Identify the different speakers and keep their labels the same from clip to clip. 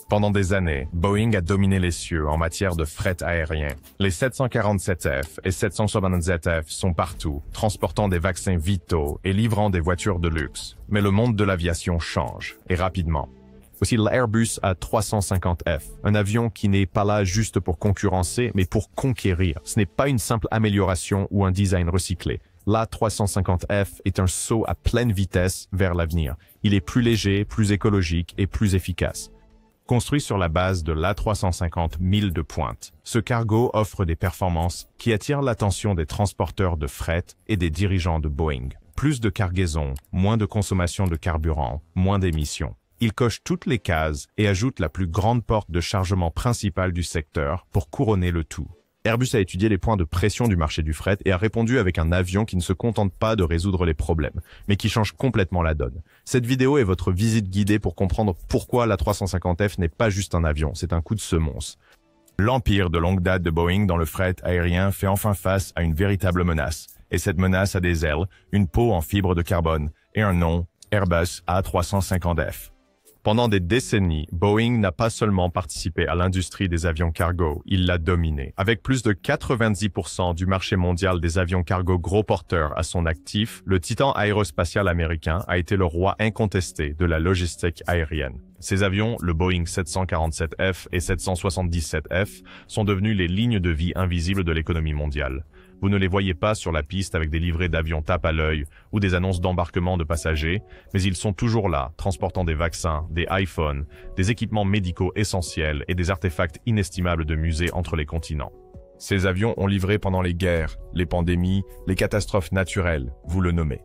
Speaker 1: Pendant des années, Boeing a dominé les cieux en matière de fret aérien. Les 747F et 777F sont partout, transportant des vaccins vitaux et livrant des voitures de luxe. Mais le monde de l'aviation change, et rapidement. Aussi l'Airbus A350F, un avion qui n'est pas là juste pour concurrencer, mais pour conquérir. Ce n'est pas une simple amélioration ou un design recyclé. L'A350F est un saut à pleine vitesse vers l'avenir. Il est plus léger, plus écologique et plus efficace. Construit sur la base de l'A350 1000 de pointe, ce cargo offre des performances qui attirent l'attention des transporteurs de fret et des dirigeants de Boeing. Plus de cargaison, moins de consommation de carburant, moins d'émissions. Il coche toutes les cases et ajoute la plus grande porte de chargement principale du secteur pour couronner le tout. Airbus a étudié les points de pression du marché du fret et a répondu avec un avion qui ne se contente pas de résoudre les problèmes, mais qui change complètement la donne. Cette vidéo est votre visite guidée pour comprendre pourquoi l'A350F n'est pas juste un avion, c'est un coup de semonce. L'empire de longue date de Boeing dans le fret aérien fait enfin face à une véritable menace. Et cette menace a des ailes, une peau en fibre de carbone et un nom, Airbus A350F. Pendant des décennies, Boeing n'a pas seulement participé à l'industrie des avions cargo, il l'a dominée. Avec plus de 90% du marché mondial des avions cargo gros porteurs à son actif, le titan aérospatial américain a été le roi incontesté de la logistique aérienne. Ces avions, le Boeing 747F et 777F, sont devenus les lignes de vie invisibles de l'économie mondiale. Vous ne les voyez pas sur la piste avec des livrets d'avions tape à l'œil ou des annonces d'embarquement de passagers, mais ils sont toujours là, transportant des vaccins, des iPhones, des équipements médicaux essentiels et des artefacts inestimables de musées entre les continents. Ces avions ont livré pendant les guerres, les pandémies, les catastrophes naturelles, vous le nommez.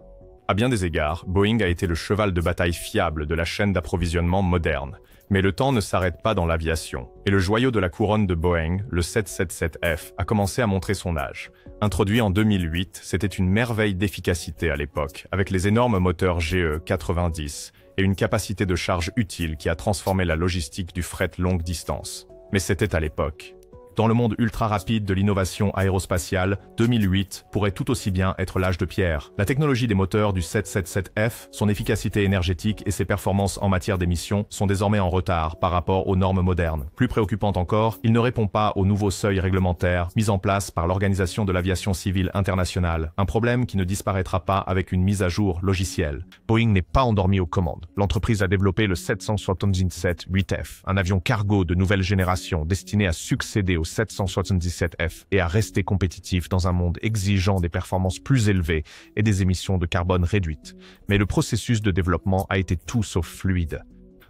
Speaker 1: À bien des égards, Boeing a été le cheval de bataille fiable de la chaîne d'approvisionnement moderne. Mais le temps ne s'arrête pas dans l'aviation, et le joyau de la couronne de Boeing, le 777F, a commencé à montrer son âge. Introduit en 2008, c'était une merveille d'efficacité à l'époque, avec les énormes moteurs GE 90 et une capacité de charge utile qui a transformé la logistique du fret longue distance. Mais c'était à l'époque. Dans le monde ultra rapide de l'innovation aérospatiale, 2008 pourrait tout aussi bien être l'âge de pierre. La technologie des moteurs du 777F, son efficacité énergétique et ses performances en matière d'émissions sont désormais en retard par rapport aux normes modernes. Plus préoccupant encore, il ne répond pas aux nouveaux seuils réglementaires mis en place par l'Organisation de l'aviation civile internationale, un problème qui ne disparaîtra pas avec une mise à jour logicielle. Boeing n'est pas endormi aux commandes. L'entreprise a développé le 777-8F, un avion cargo de nouvelle génération destiné à succéder au 777F et à rester compétitif dans un monde exigeant des performances plus élevées et des émissions de carbone réduites. Mais le processus de développement a été tout sauf fluide.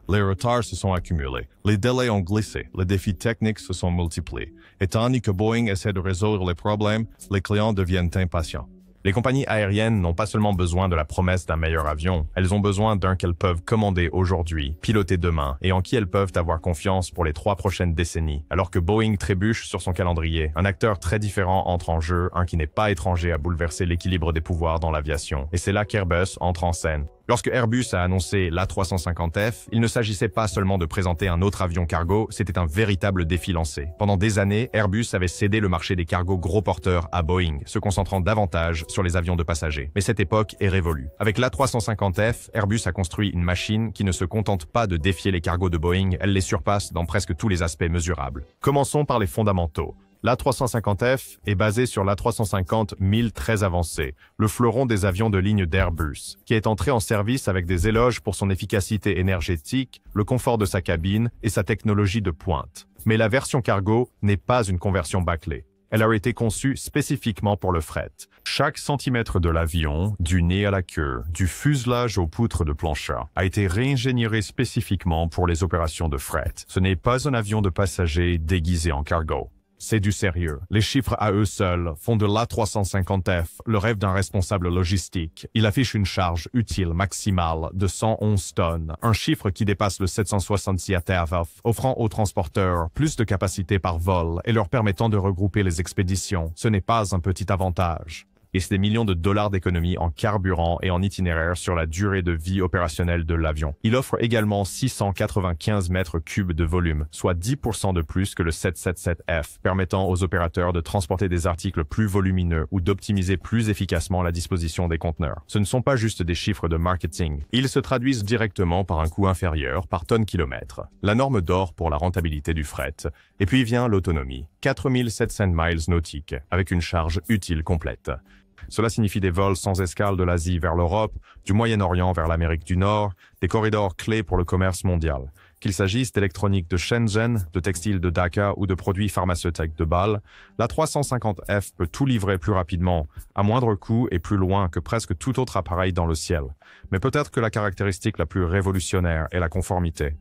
Speaker 1: Les retards se sont accumulés, les délais ont glissé, les défis techniques se sont multipliés. Et tandis que Boeing essaie de résoudre les problèmes, les clients deviennent impatients. Les compagnies aériennes n'ont pas seulement besoin de la promesse d'un meilleur avion, elles ont besoin d'un qu'elles peuvent commander aujourd'hui, piloter demain et en qui elles peuvent avoir confiance pour les 3 prochaines décennies. Alors que Boeing trébuche sur son calendrier, un acteur très différent entre en jeu, un qui n'est pas étranger à bouleverser l'équilibre des pouvoirs dans l'aviation. Et c'est là qu'Airbus entre en scène. Lorsque Airbus a annoncé l'A350F, il ne s'agissait pas seulement de présenter un autre avion cargo, c'était un véritable défi lancé. Pendant des années, Airbus avait cédé le marché des cargos gros porteurs à Boeing, se concentrant davantage sur les avions de passagers. Mais cette époque est révolue. Avec l'A350F, Airbus a construit une machine qui ne se contente pas de défier les cargos de Boeing, elle les surpasse dans presque tous les aspects mesurables. Commençons par les fondamentaux. L'A350F est basé sur l'A350 1000 très avancé, le fleuron des avions de ligne d'Airbus, qui est entré en service avec des éloges pour son efficacité énergétique, le confort de sa cabine et sa technologie de pointe. Mais la version cargo n'est pas une conversion bâclée. Elle a été conçue spécifiquement pour le fret. Chaque centimètre de l'avion, du nez à la queue, du fuselage aux poutres de planchers, a été réingénieré spécifiquement pour les opérations de fret. Ce n'est pas un avion de passagers déguisé en cargo. C'est du sérieux. Les chiffres à eux seuls font de l'A350F le rêve d'un responsable logistique. Il affiche une charge utile maximale de 111 tonnes, un chiffre qui dépasse le 767F, offrant aux transporteurs plus de capacité par vol et leur permettant de regrouper les expéditions. Ce n'est pas un petit avantage. et c'est des millions de dollars d'économies en carburant et en itinéraire sur la durée de vie opérationnelle de l'avion. Il offre également 695 mètres cubes de volume, soit 10% de plus que le 777F, permettant aux opérateurs de transporter des articles plus volumineux ou d'optimiser plus efficacement la disposition des conteneurs. Ce ne sont pas juste des chiffres de marketing. Ils se traduisent directement par un coût inférieur par tonne-kilomètre, la norme d'or pour la rentabilité du fret. Et puis vient l'autonomie, 4700 miles nautiques, avec une charge utile complète. Cela signifie des vols sans escale de l'Asie vers l'Europe, du Moyen-Orient vers l'Amérique du Nord, des corridors clés pour le commerce mondial. Qu'il s'agisse d'électronique de Shenzhen, de textiles de Dhaka ou de produits pharmaceutiques de Bâle, l'A350F peut tout livrer plus rapidement, à moindre coût et plus loin que presque tout autre appareil dans le ciel. Mais peut-être que la caractéristique la plus révolutionnaire est la conformité.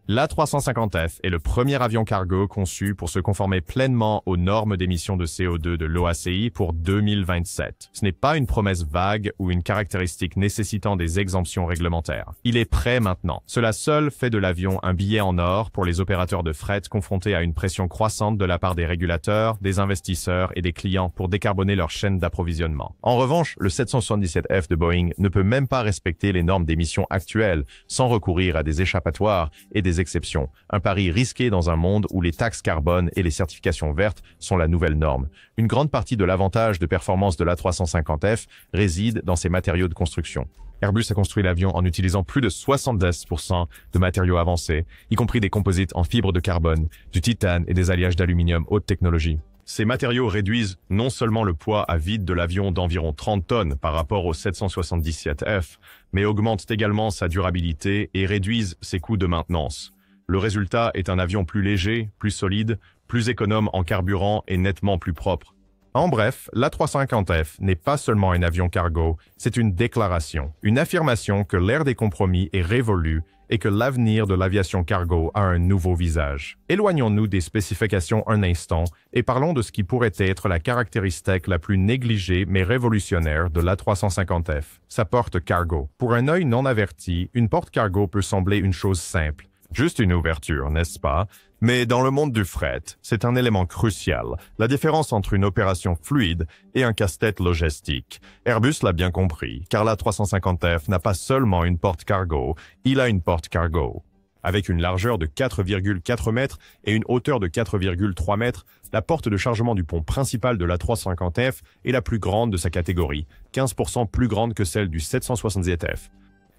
Speaker 1: L'A350F est le premier avion cargo conçu pour se conformer pleinement aux normes d'émissions de CO2 de l'OACI pour 2027. Ce n'est pas une promesse vague ou une caractéristique nécessitant des exemptions réglementaires. Il est prêt maintenant. Cela seul fait de l'avion un billet en or pour les opérateurs de fret confrontés à une pression croissante de la part des régulateurs, des investisseurs et des clients pour décarboner leur chaîne d'approvisionnement. En revanche, le 777F de Boeing ne peut même pas respecter les normes d'émissions actuelles sans recourir à des échappatoires et des exceptions. Un pari risqué dans un monde où les taxes carbone et les certifications vertes sont la nouvelle norme. Une grande partie de l'avantage de performance de l'A350F réside dans ses matériaux de construction. Airbus a construit l'avion en utilisant plus de 70% de matériaux avancés, y compris des composites en fibre de carbone, du titane et des alliages d'aluminium haute technologie. Ces matériaux réduisent non seulement le poids à vide de l'avion d'environ 30 tonnes par rapport au 777F, mais augmentent également sa durabilité et réduisent ses coûts de maintenance. Le résultat est un avion plus léger, plus solide, plus économe en carburant et nettement plus propre. En bref, l'A350F n'est pas seulement un avion cargo, c'est une déclaration, une affirmation que l'ère des compromis est révolue et que l'avenir de l'aviation cargo a un nouveau visage. Éloignons-nous des spécifications un instant et parlons de ce qui pourrait être la caractéristique la plus négligée mais révolutionnaire de l'A350F, sa porte cargo. Pour un œil non averti, une porte cargo peut sembler une chose simple. Juste une ouverture, n'est-ce pas? Mais dans le monde du fret, c'est un élément crucial, la différence entre une opération fluide et un casse-tête logistique. Airbus l'a bien compris, car l'A350F n'a pas seulement une porte cargo, il a une porte cargo. Avec une largeur de 4,4 mètres et une hauteur de 4,3 mètres, la porte de chargement du pont principal de l'A350F est la plus grande de sa catégorie, 15% plus grande que celle du 777F.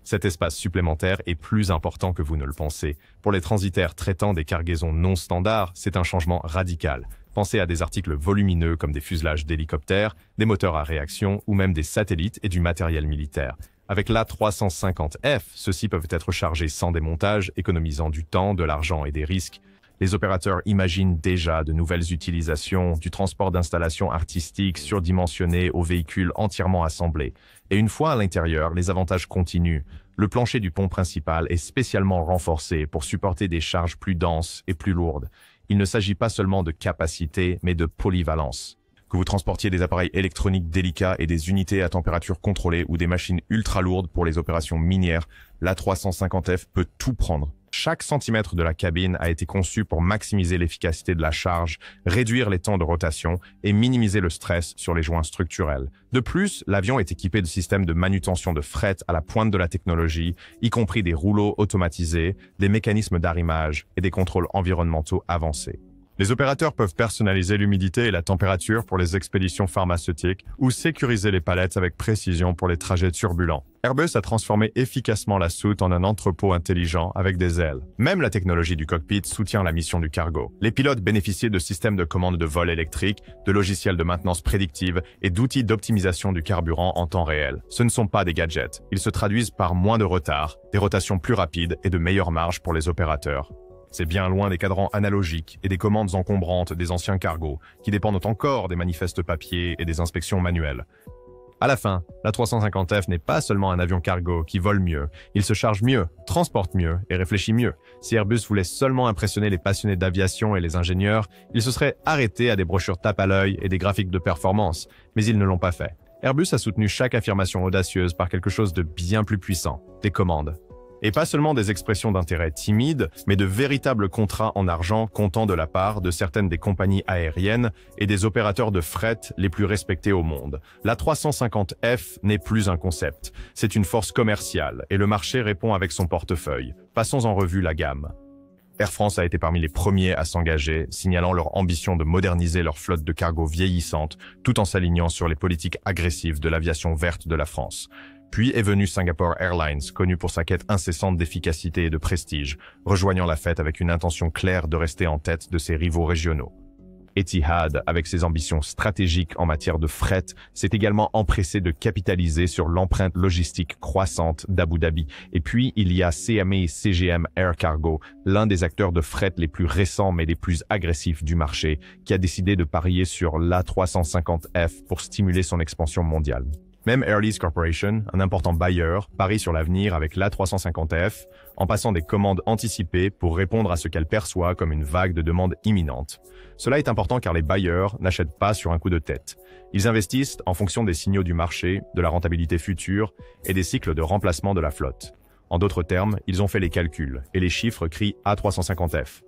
Speaker 1: Cet espace supplémentaire est plus important que vous ne le pensez. Pour les transitaires traitant des cargaisons non standards, c'est un changement radical. Pensez à des articles volumineux comme des fuselages d'hélicoptères, des moteurs à réaction ou même des satellites et du matériel militaire. Avec l'A350F, ceux-ci peuvent être chargés sans démontage, économisant du temps, de l'argent et des risques. Les opérateurs imaginent déjà de nouvelles utilisations, du transport d'installations artistiques surdimensionnées aux véhicules entièrement assemblés. Et une fois à l'intérieur, les avantages continuent. Le plancher du pont principal est spécialement renforcé pour supporter des charges plus denses et plus lourdes. Il ne s'agit pas seulement de capacité, mais de polyvalence. Que vous transportiez des appareils électroniques délicats et des unités à température contrôlée ou des machines ultra lourdes pour les opérations minières, l'A350F peut tout prendre. Chaque centimètre de la cabine a été conçu pour maximiser l'efficacité de la charge, réduire les temps de rotation et minimiser le stress sur les joints structurels. De plus, l'avion est équipé de systèmes de manutention de fret à la pointe de la technologie, y compris des rouleaux automatisés, des mécanismes d'arrimage et des contrôles environnementaux avancés. Les opérateurs peuvent personnaliser l'humidité et la température pour les expéditions pharmaceutiques ou sécuriser les palettes avec précision pour les trajets turbulents. Airbus a transformé efficacement la soute en un entrepôt intelligent avec des ailes. Même la technologie du cockpit soutient la mission du cargo. Les pilotes bénéficient de systèmes de commande de vol électrique, de logiciels de maintenance prédictive et d'outils d'optimisation du carburant en temps réel. Ce ne sont pas des gadgets. Ils se traduisent par moins de retard, des rotations plus rapides et de meilleures marges pour les opérateurs. C'est bien loin des cadrans analogiques et des commandes encombrantes des anciens cargos, qui dépendent encore des manifestes papier et des inspections manuelles. À la fin, l'A350F n'est pas seulement un avion cargo qui vole mieux, il se charge mieux, transporte mieux et réfléchit mieux. Si Airbus voulait seulement impressionner les passionnés d'aviation et les ingénieurs, il se serait arrêté à des brochures tape à l'œil et des graphiques de performance, mais ils ne l'ont pas fait. Airbus a soutenu chaque affirmation audacieuse par quelque chose de bien plus puissant, des commandes. Et pas seulement des expressions d'intérêt timides, mais de véritables contrats en argent comptant de la part de certaines des compagnies aériennes et des opérateurs de fret les plus respectés au monde. L'A350F n'est plus un concept, c'est une force commerciale et le marché répond avec son portefeuille. Passons en revue la gamme. Air France a été parmi les premiers à s'engager, signalant leur ambition de moderniser leur flotte de cargo vieillissante, tout en s'alignant sur les politiques agressives de l'aviation verte de la France. Puis est venu Singapore Airlines, connu pour sa quête incessante d'efficacité et de prestige, rejoignant la fête avec une intention claire de rester en tête de ses rivaux régionaux. Etihad, avec ses ambitions stratégiques en matière de fret, s'est également empressé de capitaliser sur l'empreinte logistique croissante d'Abu Dhabi. Et puis, il y a CMA et CGM Air Cargo, l'un des acteurs de fret les plus récents mais les plus agressifs du marché, qui a décidé de parier sur l'A350F pour stimuler son expansion mondiale. Même Air Lease Corporation, un important bailleur, parie sur l'avenir avec l'A350F, en passant des commandes anticipées pour répondre à ce qu'elle perçoit comme une vague de demandes imminente. Cela est important car les bailleurs n'achètent pas sur un coup de tête. Ils investissent en fonction des signaux du marché, de la rentabilité future et des cycles de remplacement de la flotte. En d'autres termes, ils ont fait les calculs et les chiffres crient A350F.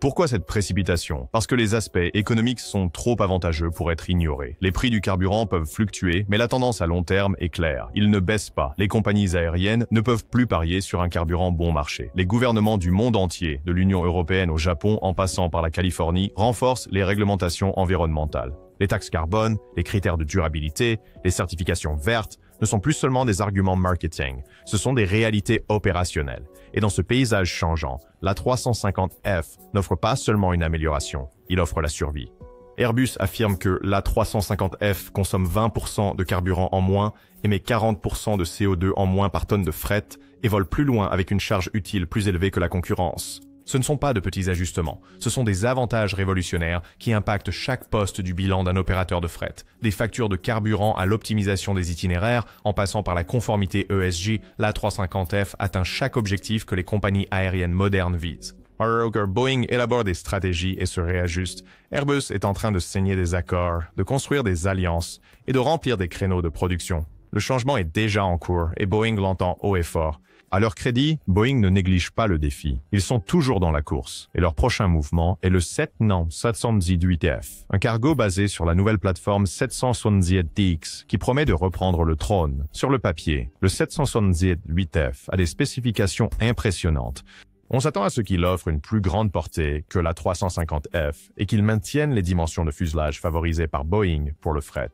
Speaker 1: Pourquoi cette précipitation? Parce que les aspects économiques sont trop avantageux pour être ignorés. Les prix du carburant peuvent fluctuer, mais la tendance à long terme est claire. Ils ne baissent pas. Les compagnies aériennes ne peuvent plus parier sur un carburant bon marché. Les gouvernements du monde entier, de l'Union européenne au Japon en passant par la Californie, renforcent les réglementations environnementales. Les taxes carbone, les critères de durabilité, les certifications vertes ne sont plus seulement des arguments marketing, ce sont des réalités opérationnelles. Et dans ce paysage changeant, l'A350F n'offre pas seulement une amélioration, il offre la survie. Airbus affirme que l'A350F consomme 20% de carburant en moins, émet 40% de CO2 en moins par tonne de fret et vole plus loin avec une charge utile plus élevée que la concurrence. Ce ne sont pas de petits ajustements, ce sont des avantages révolutionnaires qui impactent chaque poste du bilan d'un opérateur de fret. Des factures de carburant à l'optimisation des itinéraires, en passant par la conformité ESG, l'A350F atteint chaque objectif que les compagnies aériennes modernes visent. Alors que Boeing élabore des stratégies et se réajuste, Airbus est en train de signer des accords, de construire des alliances et de remplir des créneaux de production. Le changement est déjà en cours et Boeing l'entend haut et fort. À leur crédit, Boeing ne néglige pas le défi. Ils sont toujours dans la course et leur prochain mouvement est le 778F, un cargo basé sur la nouvelle plateforme 778DX qui promet de reprendre le trône. Sur le papier, le 778F a des spécifications impressionnantes. On s'attend à ce qu'il offre une plus grande portée que la 350F et qu'il maintienne les dimensions de fuselage favorisées par Boeing pour le fret.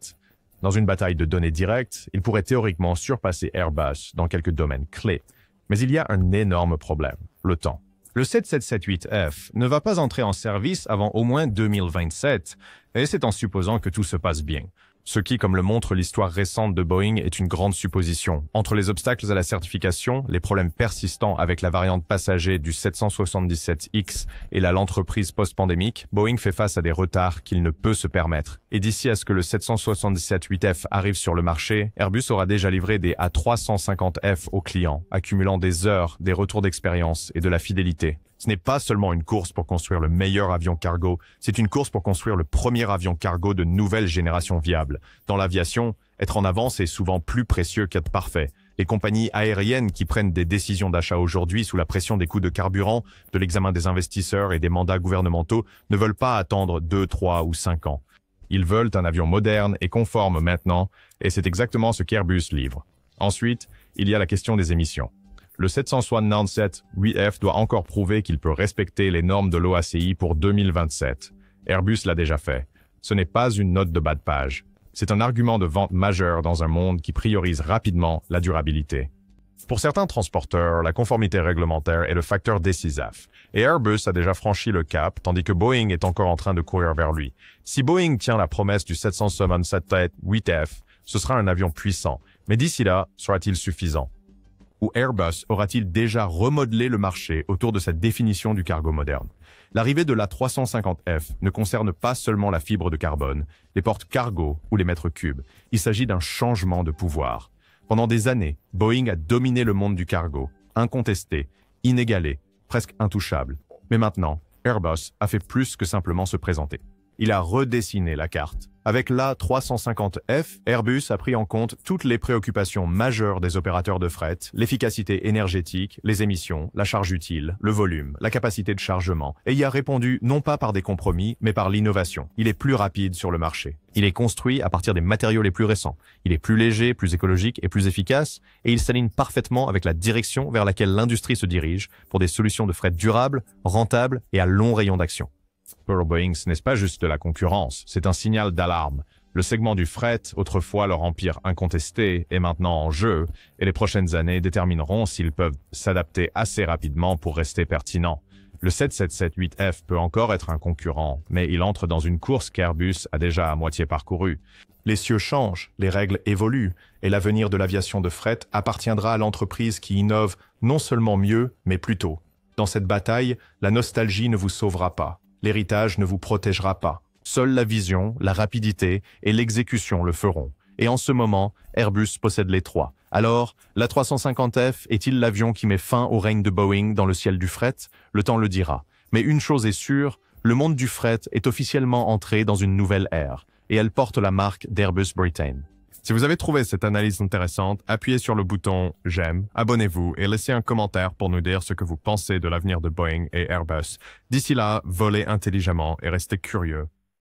Speaker 1: Dans une bataille de données directes, il pourrait théoriquement surpasser Airbus dans quelques domaines clés. Mais il y a un énorme problème, le temps. Le 7778F ne va pas entrer en service avant au moins 2027, et c'est en supposant que tout se passe bien. Ce qui, comme le montre l'histoire récente de Boeing, est une grande supposition. Entre les obstacles à la certification, les problèmes persistants avec la variante passager du 777X et la lente reprise post-pandémique, Boeing fait face à des retards qu'il ne peut se permettre. Et d'ici à ce que le 777-8F arrive sur le marché, Airbus aura déjà livré des A350F aux clients, accumulant des heures, des retours d'expérience et de la fidélité. Ce n'est pas seulement une course pour construire le meilleur avion cargo, c'est une course pour construire le premier avion cargo de nouvelle génération viable. Dans l'aviation, être en avance est souvent plus précieux qu'être parfait. Les compagnies aériennes qui prennent des décisions d'achat aujourd'hui sous la pression des coûts de carburant, de l'examen des investisseurs et des mandats gouvernementaux ne veulent pas attendre 2, 3 ou 5 ans. Ils veulent un avion moderne et conforme maintenant, et c'est exactement ce qu'Airbus livre. Ensuite, il y a la question des émissions. Le 777-8F doit encore prouver qu'il peut respecter les normes de l'OACI pour 2027. Airbus l'a déjà fait. Ce n'est pas une note de bas de page. C'est un argument de vente majeur dans un monde qui priorise rapidement la durabilité. Pour certains transporteurs, la conformité réglementaire est le facteur décisif. Et Airbus a déjà franchi le cap, tandis que Boeing est encore en train de courir vers lui. Si Boeing tient la promesse du 777-8F, ce sera un avion puissant. Mais d'ici là, sera-t-il suffisant? Ou Airbus aura-t-il déjà remodelé le marché autour de cette définition du cargo moderne? L'arrivée de la 350F ne concerne pas seulement la fibre de carbone, les portes cargo ou les mètres cubes. Il s'agit d'un changement de pouvoir. Pendant des années, Boeing a dominé le monde du cargo, incontesté, inégalé, presque intouchable. Mais maintenant, Airbus a fait plus que simplement se présenter. Il a redessiné la carte. Avec l'A350F, Airbus a pris en compte toutes les préoccupations majeures des opérateurs de fret, l'efficacité énergétique, les émissions, la charge utile, le volume, la capacité de chargement, et y a répondu non pas par des compromis, mais par l'innovation. Il est plus rapide sur le marché. Il est construit à partir des matériaux les plus récents. Il est plus léger, plus écologique et plus efficace, et il s'aligne parfaitement avec la direction vers laquelle l'industrie se dirige pour des solutions de fret durables, rentables et à long rayon d'action. Pour Boeing, ce n'est pas juste de la concurrence, c'est un signal d'alarme. Le segment du fret, autrefois leur empire incontesté, est maintenant en jeu, et les prochaines années détermineront s'ils peuvent s'adapter assez rapidement pour rester pertinents. Le 777-8F peut encore être un concurrent, mais il entre dans une course qu'Airbus a déjà à moitié parcourue. Les cieux changent, les règles évoluent, et l'avenir de l'aviation de fret appartiendra à l'entreprise qui innove non seulement mieux, mais plus tôt. Dans cette bataille, la nostalgie ne vous sauvera pas. L'héritage ne vous protégera pas. Seule la vision, la rapidité et l'exécution le feront. Et en ce moment, Airbus possède les trois. Alors, l'A350F est-il l'avion qui met fin au règne de Boeing dans le ciel du fret? Le temps le dira. Mais une chose est sûre, le monde du fret est officiellement entré dans une nouvelle ère, et elle porte la marque d'Airbus Britain. Si vous avez trouvé cette analyse intéressante, appuyez sur le bouton « J'aime », abonnez-vous et laissez un commentaire pour nous dire ce que vous pensez de l'avenir de Boeing et Airbus. D'ici là, volez intelligemment et restez curieux.